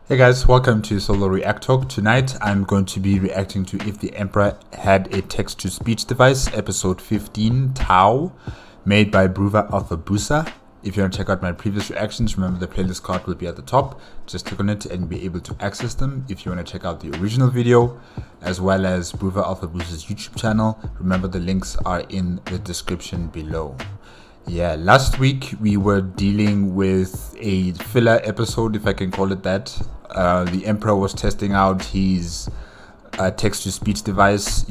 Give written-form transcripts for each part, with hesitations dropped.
Hey guys, welcome to Solo ReacTalk. Tonight I'm going to be reacting to If the Emperor Had a Text-to-Speech Device, episode 15, Tau, made by Bruva Alphabusa. If you want to check out my previous reactions, remember the playlist card will be at the top. Just click on it and be able to access them. If you want to check out the original video, as well as Bruva Alphabusa's YouTube channel, remember the links are in the description below. Yeah, last week we were dealing with a filler episode, if I can call it that. The Emperor was testing out his text-to-speech device,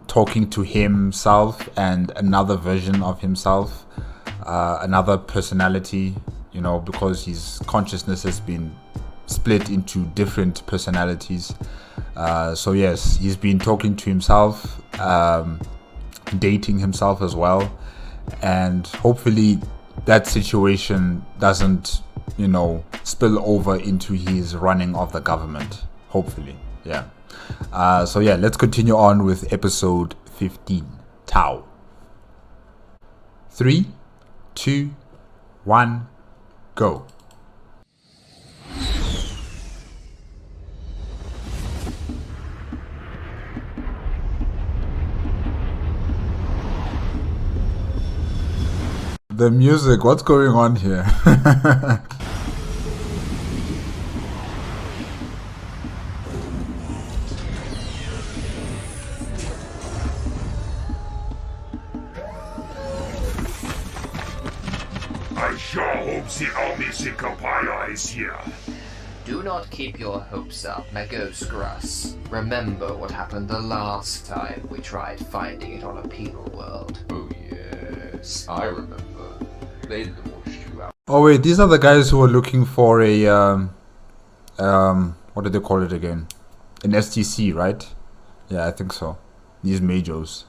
talking to himself and another version of himself, another personality, because his consciousness has been split into different personalities. So yes, he's been talking to himself, dating himself as well. And hopefully that situation doesn't, spill over into his running of the government. Hopefully, yeah. So yeah, let's continue on with episode 15, Tau. 3, 2, 1, go. The music, what's going on here? I sure hope the Omniscopia is here. Do not keep your hopes up, Magoscrus. Remember what happened the last time we tried finding it on a penal world. Oh yes, I remember. They launched you out. Oh wait, these are the guys who are looking for a what do they call it again? An STC, right? Yeah, I think so. These majors.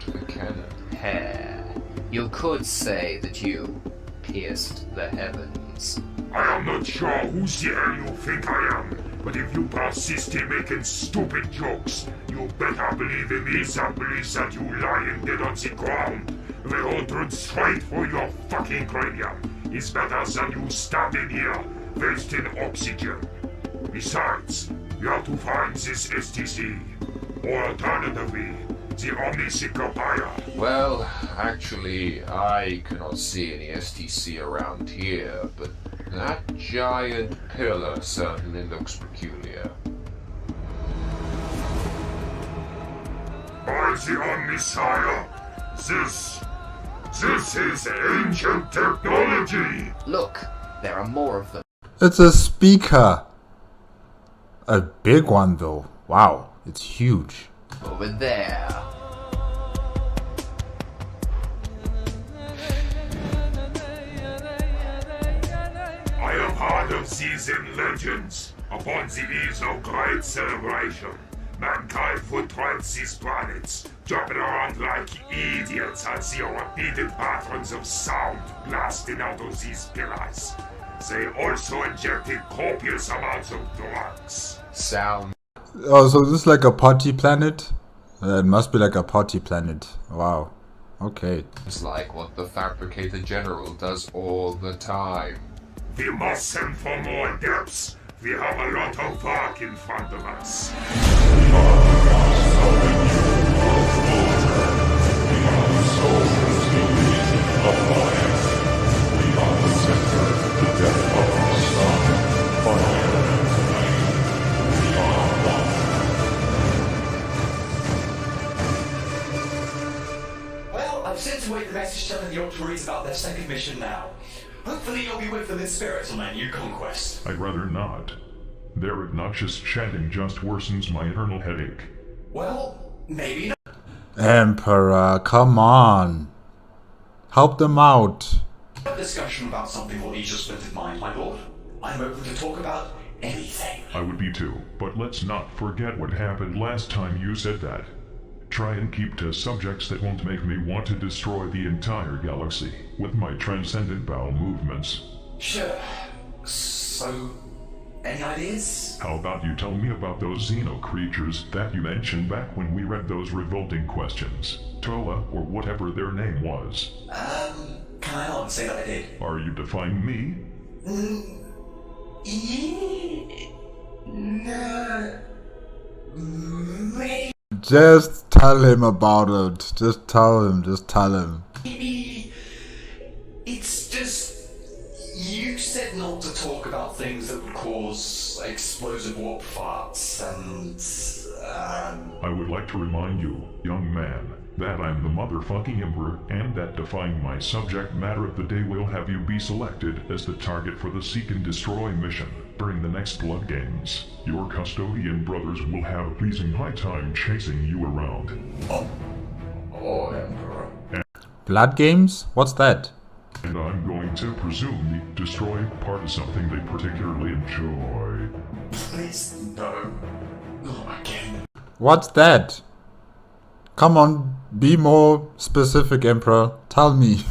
The cannon. Hair. You could say that you pierced the heavens. I am not sure who the hell you think I am, but if you persist in making stupid jokes, you better believe in me that believes that you lying dead on the ground, the altered straight for your fucking cranium is better than you standing here, wasting oxygen. Besides, you have to find this STC, or alternatively, the Omniscopia. Well, actually, I cannot see any STC around here, but that giant pillar certainly looks peculiar. By the Omniscire, this is ancient technology. Look, there are more of them. It's a speaker. A big one though. Wow, it's huge. Over there. I have heard of these in legends. Upon the eve of great celebration, mankind would tread these planets, jumping around like idiots as the repeated patterns of sound blasting out of these pillars. They also injected copious amounts of drugs. Sound. Oh, so this is like a party planet? It must be like a party planet. Wow. Okay. It's like what the Fabricator General does all the time. We must send for more depths. We have a lot of work in front of us. Well, I've sent away the message telling the Octaries about their second mission now. Hopefully you'll be with them in spirit on their new conquest. I'd rather not. Their obnoxious chatting just worsens my internal headache. Well, maybe not. Emperor, come on. Help them out. A discussion about something will ease your splendid mind, my lord. I'm open to talk about anything. I would be too, but let's not forget what happened last time you said that. Try and keep to subjects that won't make me want to destroy the entire galaxy with my transcendent bowel movements. Sure. So, any ideas? How about you tell me about those Xeno creatures that you mentioned back when we read those revolting questions? Toa, or whatever their name was. Can I not say that I did? Are you defying me? Yeah. Just tell him about it. Just tell him. Just tell him. It's just... You said not to talk about things that would cause explosive warp farts, and... I would like to remind you, young man, that I'm the motherfucking Emperor, and that defying my subject matter of the day will have you be selected as the target for the Seek and Destroy mission. During the next Blood Games, your custodian brothers will have a pleasing high time chasing you around. Oh, Emperor. Blood games? What's that? And I'm going to presume the destroy part is something they particularly enjoy. Please, no. Not again. What's that? Come on, be more specific, Emperor. Tell me.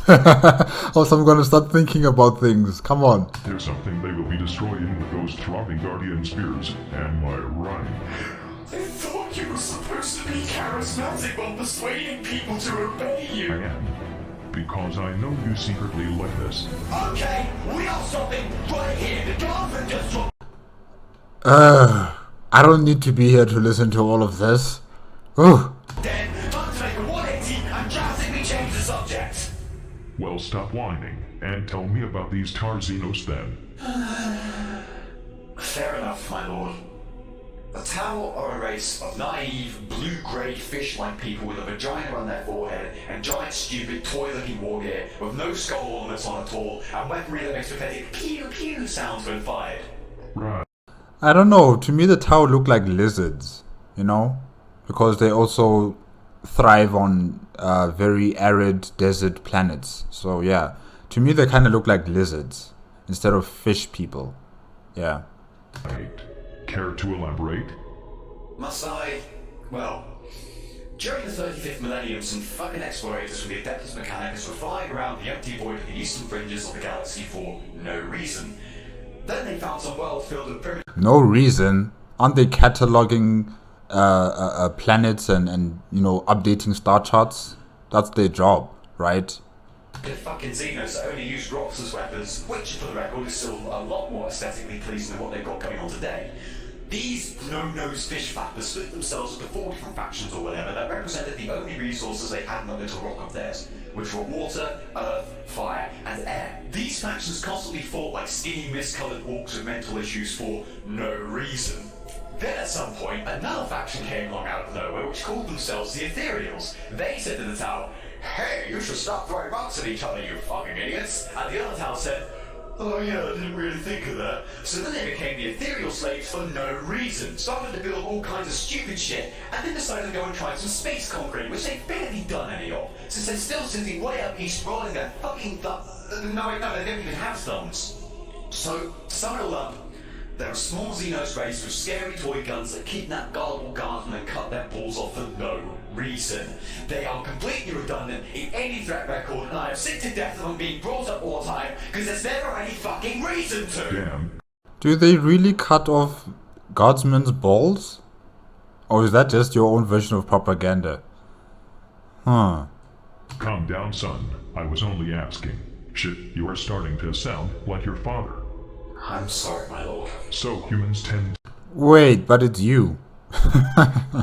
Also, I'm gonna start thinking about things. Come on. There's something they will be destroying with those throbbing guardian spears. Am I right? I thought you were supposed to be charismatic while persuading people to obey I you. am. Because I know you secretly like this. Okay, we are stopping right here. The government just dropped... I don't need to be here to listen to all of this. Ooh. Then, time to make a 180 and drastically change the subject. Well, stop whining, and tell me about these Tarzinos then. Fair enough, my lord. The Tau are a race of naive, blue-grey fish-like people with a vagina on their forehead and giant, stupid, toy-looking war gear with no skull ornaments on at all and weaponry that makes pathetic pew-pew sounds when fired. Right. I don't know. To me, the Tau look like lizards, you know? Because they also thrive on very arid desert planets. So, yeah. To me, they kind of look like lizards instead of fish people. Yeah. Right. Care to elaborate? Must I? Well, during the 35th millennium, some fucking explorators from the Adeptus Mechanicus were flying around the empty void of the eastern fringes of the galaxy for no reason. Then they found some world filled with primitive... No reason. Aren't they cataloging planets and you know, updating star charts? That's their job, right? fucking Xenos that only use rocks as weapons, which, for the record, is still a lot more aesthetically pleasing than what they've got going on today. These no-nose fish flappers split themselves into 4 different factions or whatever that represented the only resources they had in the little rock of theirs, which were water, earth, fire, and air. These factions constantly fought like skinny, mist-coloured orcs with mental issues for no reason. Then at some point, another faction came along out of nowhere which called themselves the Ethereals. They said to the Tau, "Hey, you should stop throwing rocks at each other, you fucking idiots." And the other Tau said, "Oh yeah, I didn't really think of that." So then they became the ethereal slaves for no reason, started to build all kinds of stupid shit, and then decided to go and try some space conquering, which they've barely done any of, since they're still sitting way up east rolling their fucking no, they don't even have thumbs. So, to sum it all up, they're a small Xenos race with scary toy guns that kidnap gullible guardsmen and cut their balls off for no reason. They are completely redundant in any threat record, and I am sick to death of them being brought up all the time, because there's never any fucking reason to! Damn. Do they really cut off guardsmen's balls? Or is that just your own version of propaganda? Huh. Calm down, son. I was only asking. Shit, you are starting to sound like your father. I'm sorry, my lord. So humans tend Wait, but it's you. to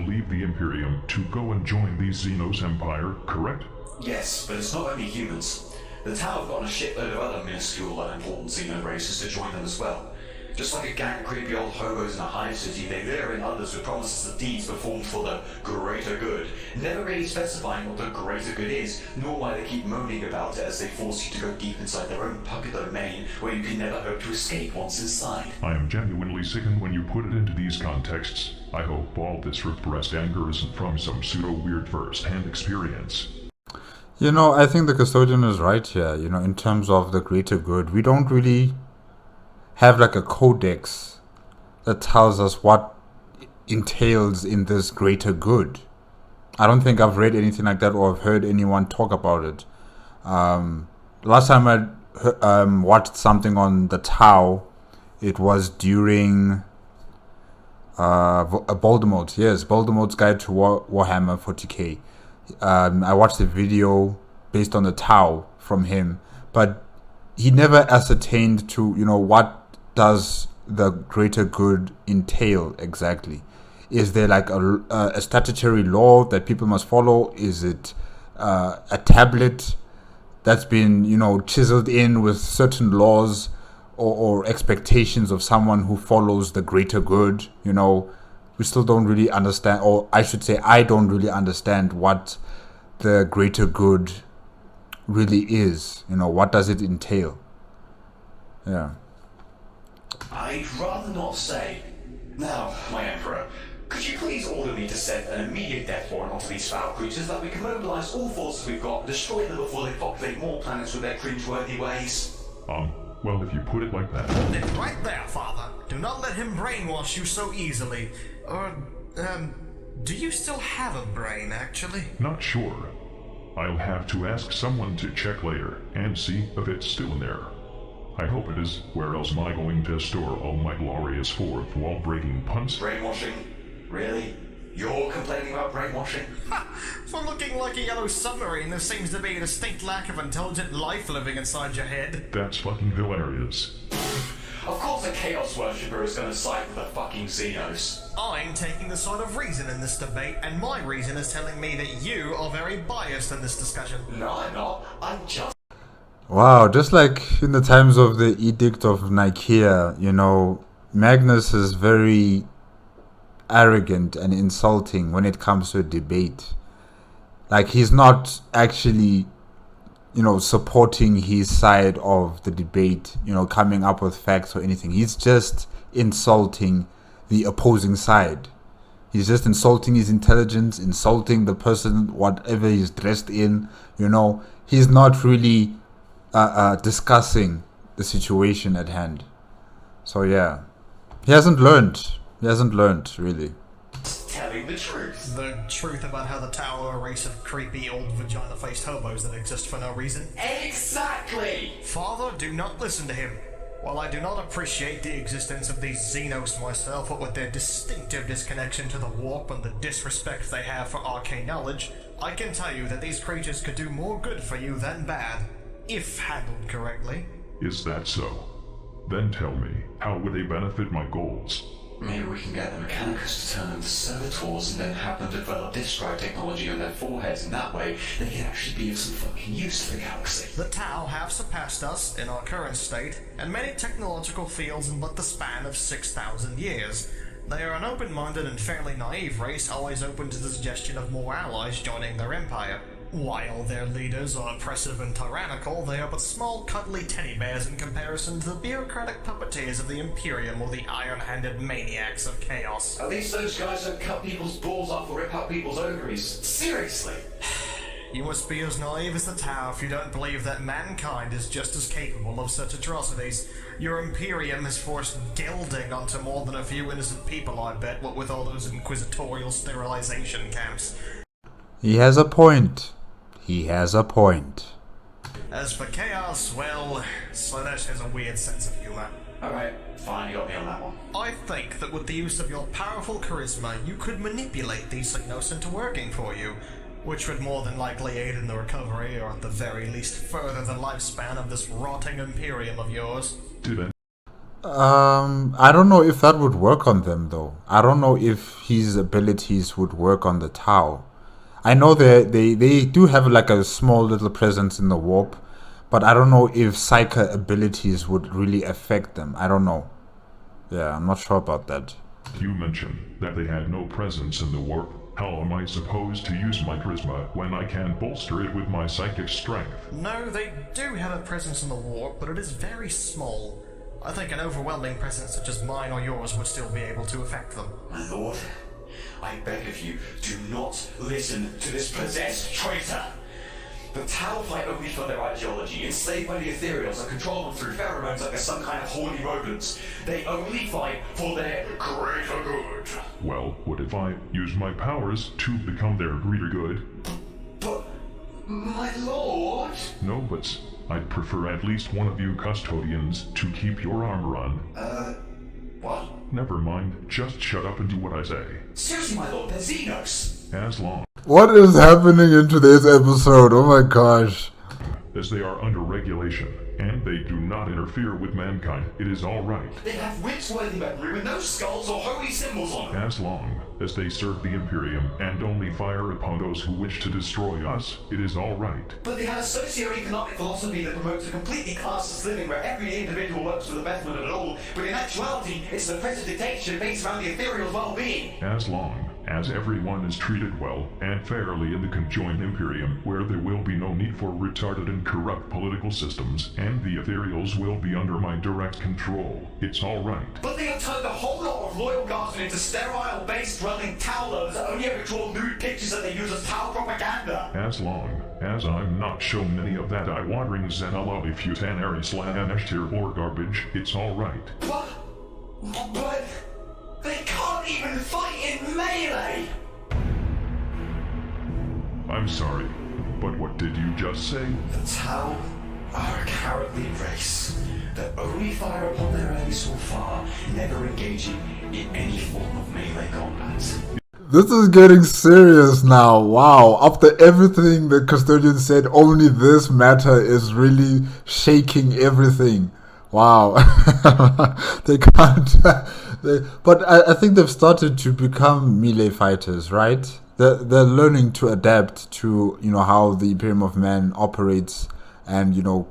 leave the Imperium to go and join the Xenos Empire, correct? Yes, but it's not only humans. The Tau have gotten a shitload of other minuscule unimportant Xeno races to join them as well. Just like a gang of creepy old hobos in a hive city, they lure in others with promises of deeds performed for the greater good, never really specifying what the greater good is, nor why they keep moaning about it as they force you to go deep inside their own puppet domain, where you can never hope to escape once inside. I am genuinely sickened when you put it into these contexts. I hope all this repressed anger isn't from some pseudo-weird first-hand experience. You know, I think the custodian is right here, you know, in terms of the greater good. We don't really have like a codex that tells us what entails in this greater good. I don't think I've read anything like that or I've heard anyone talk about it. Last time I watched something on the Tau, it was during Voldemort. Yes, Voldemort's Guide to Warhammer 40k. I watched a video based on the Tau from him, but he never ascertained to, you know, what does the greater good entail exactly. Is there like a statutory law that people must follow? Is it a tablet that's been, chiseled in with certain laws or expectations of someone who follows the greater good? We still don't really understand, or I should say, I don't really understand what the greater good really is. What does it entail? Yeah. I'd rather not say. Now, my Emperor, could you please order me to send an immediate death warrant onto these foul creatures that we can mobilize all forces we've got and destroy them before they populate more planets with their cringeworthy ways? Well, if you put it like that. Hold it right there, Father. Do not let him brainwash you so easily. Do you still have a brain, actually? Not sure. I'll have to ask someone to check later and see if it's still in there. I hope it is. Where else am I going to store all my glorious fourth wall-breaking punts? Brainwashing? Really? You're complaining about brainwashing? For looking like a yellow submarine, there seems to be a distinct lack of intelligent life living inside your head. That's fucking hilarious. Of course a Chaos Worshipper is gonna side with the fucking Xenos. I'm taking the side of reason in this debate, and my reason is telling me that you are very biased in this discussion. No, I'm not. I'm just... Wow, just like in the times of the Edict of Nicaea, Magnus is very arrogant and insulting when it comes to a debate. Like, he's not actually, supporting his side of the debate, coming up with facts or anything. He's just insulting the opposing side. He's just insulting his intelligence, insulting the person, whatever he's dressed in, He's not really discussing the situation at hand. So yeah, he hasn't learned, really. telling the truth. The truth about how the Tower are a race of creepy old vagina-faced hobos that exist for no reason? Exactly! Father, do not listen to him. While I do not appreciate the existence of these Xenos myself, what with their distinctive disconnection to the warp and the disrespect they have for arcane knowledge, I can tell you that these creatures could do more good for you than bad, if handled correctly. Is that so? Then tell me, how would they benefit my goals? Maybe we can get the Mechanicus to turn them to servitors and then have them develop disk drive technology on their foreheads, and that way they can actually be of some fucking use to the galaxy. The Tau have surpassed us in our current state, and many technological fields in but the span of 6,000 years. They are an open-minded and fairly naive race, always open to the suggestion of more allies joining their empire. While their leaders are oppressive and tyrannical, they are but small, cuddly teddy bears in comparison to the bureaucratic puppeteers of the Imperium or the iron-handed maniacs of chaos. At least those guys don't cut people's balls off or rip out people's ovaries. Seriously! You must be as naive as the Tau if you don't believe that mankind is just as capable of such atrocities. Your Imperium has forced gelding onto more than a few innocent people, I bet, what with all those inquisitorial sterilization camps. He has a point. As for chaos, well, Slaanesh has a weird sense of humor. Alright, fine, you got me on that one. I think that with the use of your powerful charisma, you could manipulate these Xenos into working for you, which would more than likely aid in the recovery, or at the very least further the lifespan of this rotting Imperium of yours. I don't know if that would work on them, though. I don't know if his abilities would work on the Tau. I know they do have like a small little presence in the warp, but I don't know if Psyker abilities would really affect them. I don't know. Yeah, I'm not sure about that. You mentioned that they had no presence in the warp. How am I supposed to use my charisma when I can't bolster it with my psychic strength? No, they do have a presence in the warp, but it is very small. I think an overwhelming presence such as mine or yours would still be able to affect them. My lord, I beg of you, do not listen to this possessed traitor! The Tau fight only for their ideology, enslaved by the Ethereals and control them through pheromones like they're some kind of horny rodents. They only fight for their greater good. Well, what if I use my powers to become their greater good? But, my lord... No, but I'd prefer at least one of you custodians to keep your armor on. What? Never mind, just shut up and do what I say. Seriously, my lord, they're Xenos! As long What is happening in today's episode? Oh my gosh. as they are under regulation, and they do not interfere with mankind, it is all right. They have wits-worthy weaponry with no skulls or holy symbols on them! As long as they serve the Imperium and only fire upon those who wish to destroy us, it is all right. But they have a socio-economic philosophy that promotes a completely classless living where every individual works for the betterment of it all, but in actuality, it's an oppressive dictatorship based around the ethereal well-being. As long as everyone is treated well and fairly in the conjoined Imperium, where there will be no need for retarded and corrupt political systems, and the ethereals will be under my direct control, it's all right. But they have turned a whole lot of loyal guardsmen into sterile, base-dwelling Tau lovers that only ever draw nude pictures that they use as Tau propaganda. As long as I'm not shown any of that eye-watering Zenala futanary /Ashtir or garbage, it's all right. But they can't even fight in melee! I'm sorry, but what did you just say? The Tau are a cowardly race that only fire upon their enemies from far, never engaging in any form of melee combat. This is getting serious now. Wow. After everything the custodian said, only this matter is really shaking everything. Wow. They can't. But I think they've started to become melee fighters, right? They're learning to adapt to, how the Imperium of Man operates and,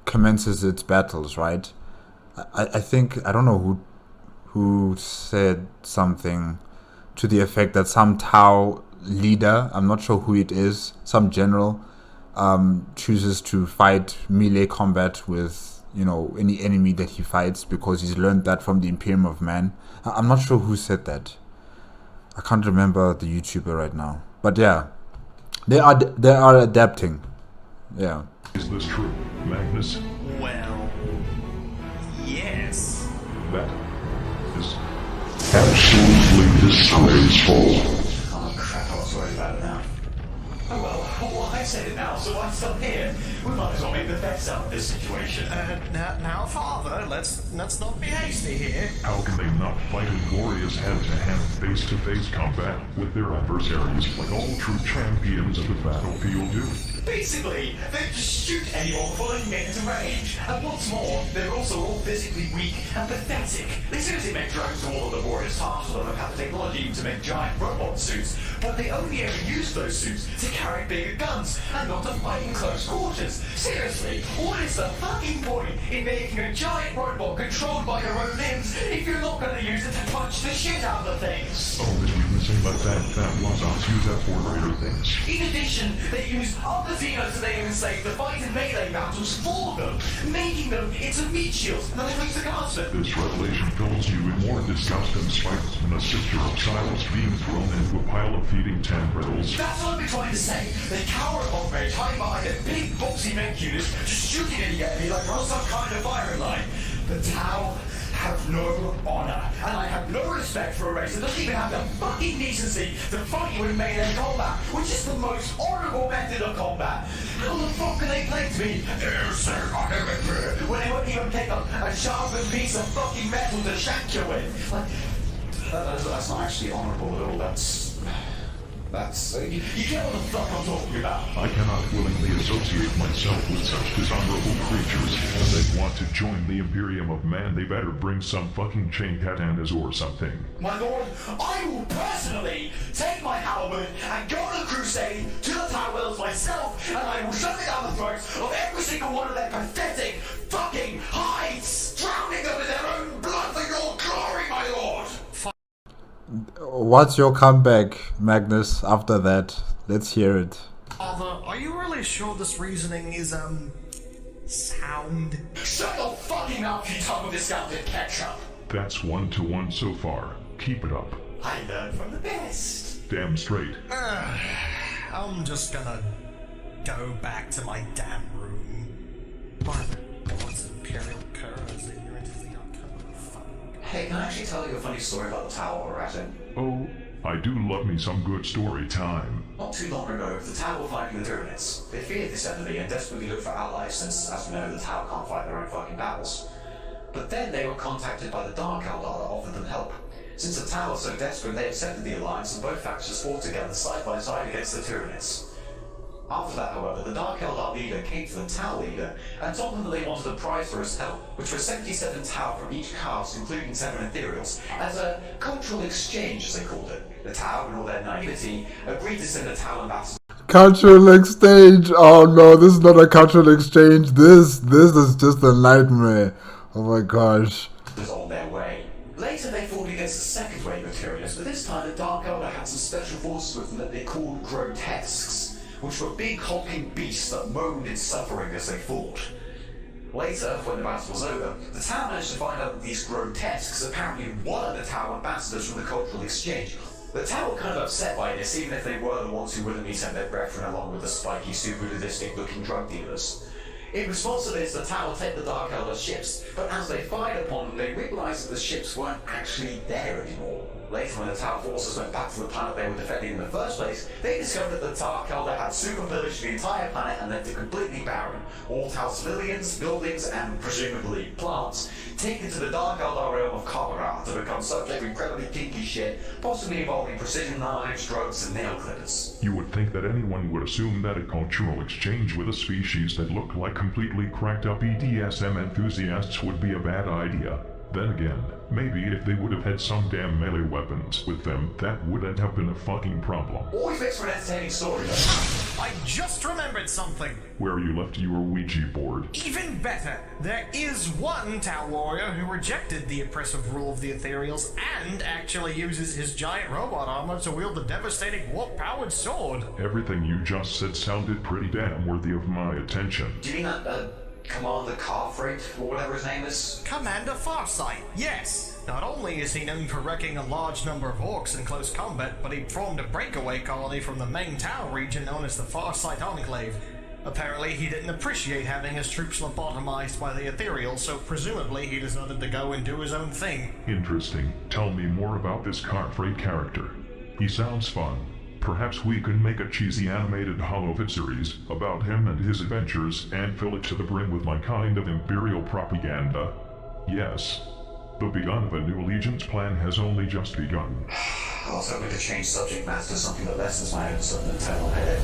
commences its battles, right? I think, I don't know who said something to the effect that some Tau leader, I'm not sure who it is, some general, chooses to fight melee combat with, any enemy that he fights because he's learned that from the Imperium of Man. I'm not sure who said that. I can't remember the YouTuber right now. But yeah, they are adapting. Yeah. Is this true, Magnus? Well, yes. That is Absolutely disgraceful. Oh crap, I was worried about it now. Oh well, I said it now, so I'm still here. We might as well make the best out of this situation. Now, Father, let's not be hasty here. how can they not fight in glorious hand-to-hand, face-to-face combat with their adversaries like all true champions of the battlefield do? Basically, they just shoot anyone before they can get into range. And what's more, they're also all physically weak and pathetic. They seriously make drones to all of the warriors' tasks and have the technology to make giant robot suits, but they only ever use those suits to carry bigger guns and not to fight in close quarters. Seriously, what is the fucking point in making a giant robot controlled by your own limbs if you're not going to use it to punch the shit out of the things? Oh, this weaknessing, but that was us. Use that for greater things. In addition, they use other Xenos that they enslave to fight in melee battles for them, making them into meat shields and then to guardsmen. This revelation fills you with more disgust and spite than a sister of Silas being thrown into a pile of feeding tendrils. That's what I've been trying to say. They cower of rage, hide behind their big boxy mech units, just shooting at the enemy like we're on some kind of firing line. The Tau have no honor, and I have no respect for a race that doesn't even have the fucking decency to fight you in melee combat, which is the most honorable method of combat. How the fuck can they claim to be when they won't even pick up a sharpened piece of fucking metal to shank you with? Like, that's not actually honorable at all. You get what the fuck I'm talking about. I cannot willingly associate myself with such dishonorable creatures. If they want to join the Imperium of Man, they better bring some fucking chain katanas or something. My lord, I will personally take my halberd and go on a crusade to the Tau Wells myself, and I will shove it down the throats of every single one of their pathetic fucking hides, drowning them in their own blood for your glory, my lord! What's your comeback, Magnus, after that? Let's hear it. Father, are you really sure this reasoning is, sound? Shut your fucking mouth, you tongue of discounted ketchup! That's 1-to-1 so far. Keep it up. I learned from the best. Damn straight. I'm just gonna go back to my damn room. By the gods, Imperial Curs, ignorant is the outcome of fun. Hey, can I actually tell you a funny story about the Tau we're at in? Oh, I do love me some good story time. Not too long ago, the Tau were fighting the Tyranids. They feared this enemy and desperately looked for allies since, as we know, the Tau can't fight their own fucking battles. But then they were contacted by the Dark Eldar that offered them help. Since the Tau were so desperate, they accepted the alliance and both factions fought together side by side against the Tyranids. After that, however, the Dark Eldar leader came to the Tau leader and told them that they wanted a prize for his help, which was 77 Tau from each caste, including 7 Ethereals, as a cultural exchange, as they called it. The Tau, in all their naivety, agreed to send a Tau ambassador. Cultural exchange. Oh no, this is not a cultural exchange. This is just a nightmare. Oh my gosh. On their way. Later they fought against the second wave of Tyranus, but this time the Dark Elder had some special forces with them that they called grotesques, which were big hulking beasts that moaned in suffering as they fought. Later, when the battle was over, the Tau managed to find out that these grotesques apparently were the Tau ambassadors from the cultural exchange. The Tau were kind of upset by this, even if they were the ones who willingly sent their brethren along with the spiky, super-sadistic looking drug dealers. In response to this, the Tau attacked the Dark Elder ships, but as they fired upon them, they realized that the ships weren't actually there anymore. Later, when the Tau forces went back to the planet they were defending in the first place, they discovered that the Dark Elder had super-pillaged the entire planet and left it completely barren. All Tau civilians, buildings, and presumably plants, taken to the Dark Eldar realm of Kamara to become subject to incredibly kinky shit, possibly involving precision knives, drugs, and nail clippers. You would think that anyone would assume that a cultural exchange with a species that looked like completely cracked up BDSM enthusiasts would be a bad idea. Then again, maybe if they would have had some damn melee weapons with them, that wouldn't have been a fucking problem. Always makes for an entertaining story, though. I just remembered something. Where you left your Ouija board. Even better, there is one Tau warrior who rejected the oppressive rule of the Ethereals and actually uses his giant robot armor to wield the devastating warp-powered sword. Everything you just said sounded pretty damn worthy of my attention. Do you mean that, Commander Carfreight, or whatever his name is? Commander Farsight, yes. Not only is he known for wrecking a large number of orcs in close combat, but he formed a breakaway colony from the main Tau region known as the Farsight Enclave. Apparently, he didn't appreciate having his troops lobotomized by the Ethereals, so presumably he decided to go and do his own thing. Interesting. Tell me more about this Cartfreight character. He sounds fun. Perhaps we could make a cheesy animated holovid series about him and his adventures and fill it to the brim with my kind of imperial propaganda. Yes, the begun of a new allegiance plan has only just begun. I was hoping to change subject matter to something that lessens my own sudden internal headache.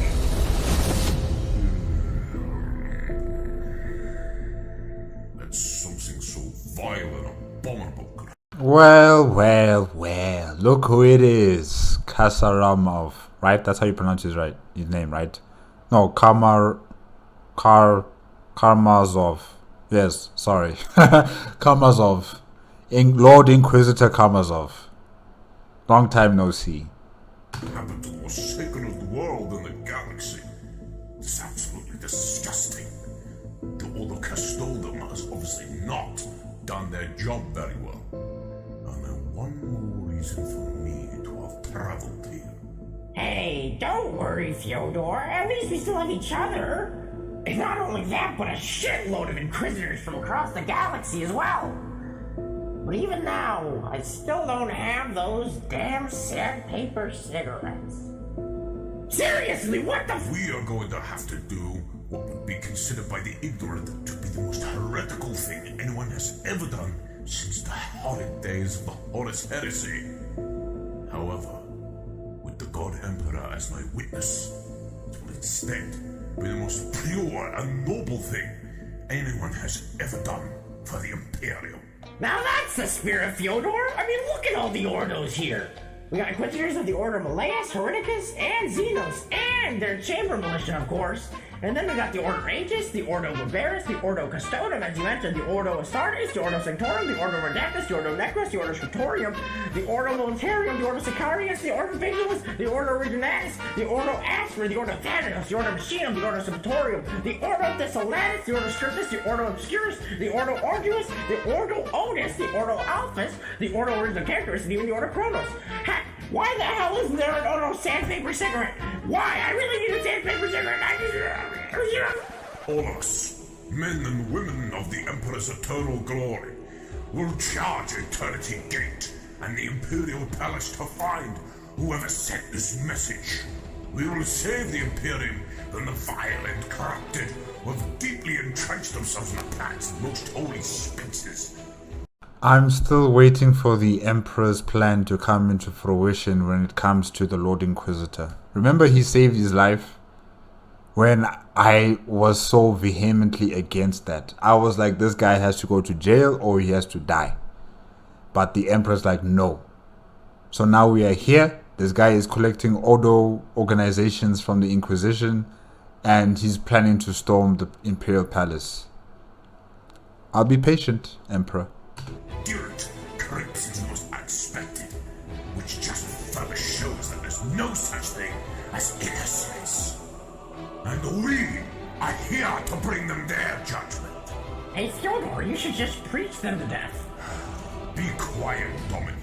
That's something so vile and abominable. Well, look who it is. Kasaramov, right? That's how you pronounce his name, right? No, Karmazov. Yes, sorry. Karmazov. Lord Inquisitor Karmazov. Long time no see. Happened to the most sacred world in the galaxy. It's absolutely disgusting. The Order Custodian has obviously not done their job very well. And then one more reason for me to have traveled here. Hey, don't worry, Fyodor. At least we still have each other. And not only that, but a shitload of Inquisitors from across the galaxy as well. But even now, I still don't have those damn sandpaper cigarettes. Seriously, what the We are going to have to do what would be considered by the ignorant to be the most heretical thing anyone has ever done since the horrid days of the Horus Heresy. However, with the God Emperor as my witness, it will instead be the most pure and noble thing anyone has ever done for the Imperium. Now that's the spirit, Fyodor. I mean, look at all the Ordos here. We got Inquisitors of the Order Malleus, Hereticus, and Xenos, and their Chamber Militia, of course. And then we got the Ordo Aegis, the Ordo Barbarus, the Ordo Custodium, as you mentioned, the Ordo Astartes, the Ordo Sanctorum, the Ordo Redactus, the Ordo Necros, the Ordo Scriptorium, the Ordo Militarium, the Ordo Sicarius, the Ordo Vigilus, the Ordo Regionalis, the Ordo Asper, the Ordo Thanatos, the Ordo Machinum, the Ordo Subtorium, the Ordo Thessalatus, the Ordo Scriptus, the Ordo Obscurus, the Ordo Arduus, the Ordo Otis, the Ordo Alphus, the Ordo Rhythmocarchus, and even the Ordo Chronos. Heck, why the hell isn't there an Ordo Sandpaper Cigarette? Why? I really need a Sandpaper Cigarette. All of us, men and women of the Emperor's eternal glory, will charge Eternity Gate and the Imperial Palace to find whoever sent this message. We will save the Imperium from the vile and corrupted who have deeply entrenched themselves in the planet's most holy spaces. I'm still waiting for the Emperor's plan to come into fruition when it comes to the Lord Inquisitor. Remember, he saved his life when I was so vehemently against that. I was like, this guy has to go to jail or he has to die. But the emperor's like, no. So now we are here. This guy is collecting Odo organizations from the Inquisition, and he's planning to storm the Imperial Palace. I'll be patient, Emperor. Direct creeps is the most unexpected, which just further shows that there's no such thing as innocence. And we are here to bring them their judgment. Hey, Theodore, you should just preach them to death. Be quiet, Dominic.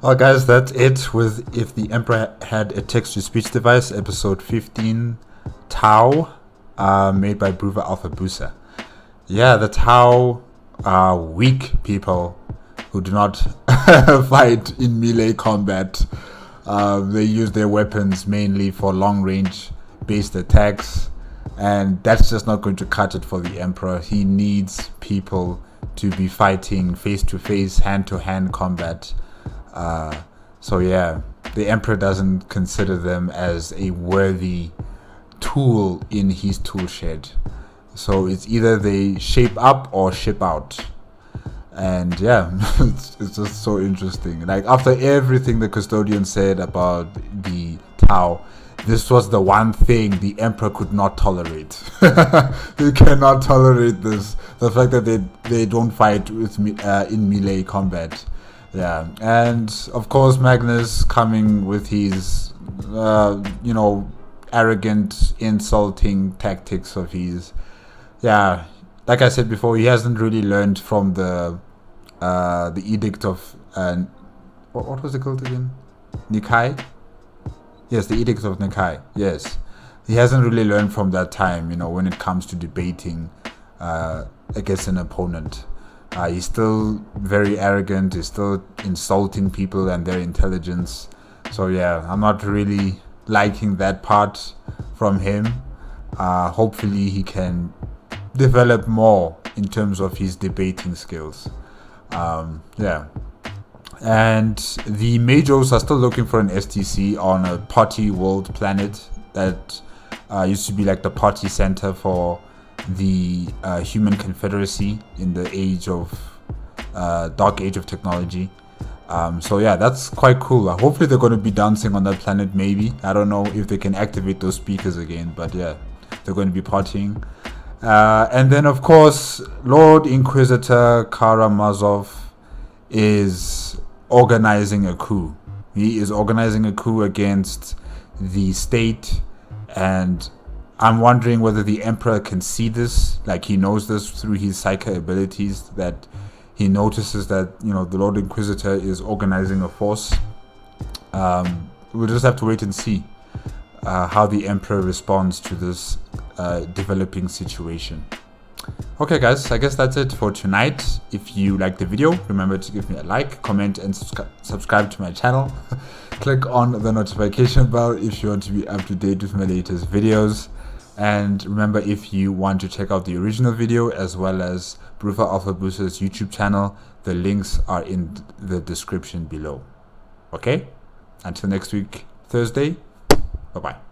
Well, guys, that's it with If the Emperor Had a Text-to-Speech Device, episode 15, Tau, made by Bruva Alpha Busa. Yeah, the Tau are weak people who do not fight in melee combat. They use their weapons mainly for long-range based attacks, and that's just not going to cut it for the Emperor. He needs people to be fighting face-to-face, hand-to-hand combat. So yeah, the Emperor doesn't consider them as a worthy tool in his tool shed. So it's either they shape up or ship out. And yeah, it's just so interesting. Like, after everything the Custodian said about the Tau, this was the one thing the Emperor could not tolerate. He cannot tolerate this. The fact that they don't fight with in melee combat. Yeah, and of course Magnus coming with his, arrogant, insulting tactics of his. Yeah, like I said before, he hasn't really learned from the edict of what was it called again? Nikai? Yes, the edict of Nikai. Yes, he hasn't really learned from that time. When it comes to debating against an opponent. He's still very arrogant. He's still insulting people and their intelligence. So yeah, I'm not really liking that part from him. Hopefully he can develop more in terms of his debating skills. Yeah. And the Majos are still looking for an STC on a potty world planet that used to be like the potty center for the human confederacy in the dark age of technology. So yeah, that's quite cool. Hopefully they're going to be dancing on that planet. Maybe, I don't know if they can activate those speakers again, but yeah, they're going to be partying. And then of course Lord Inquisitor Karamazov is organizing a coup. He is organizing a coup against the state, and I'm wondering whether the Emperor can see this, like he knows this through his psychic abilities, that he notices that, the Lord Inquisitor is organizing a force. We'll just have to wait and see how the Emperor responds to this developing situation. Okay guys, I guess that's it for tonight. If you liked the video, remember to give me a like, comment, and subscribe to my channel. Click on the notification bell if you want to be up to date with my latest videos. And remember, if you want to check out the original video as well as Bruva Alpha Busa's YouTube channel, the links are in the description below. Okay? Until next week, Thursday. Bye-bye.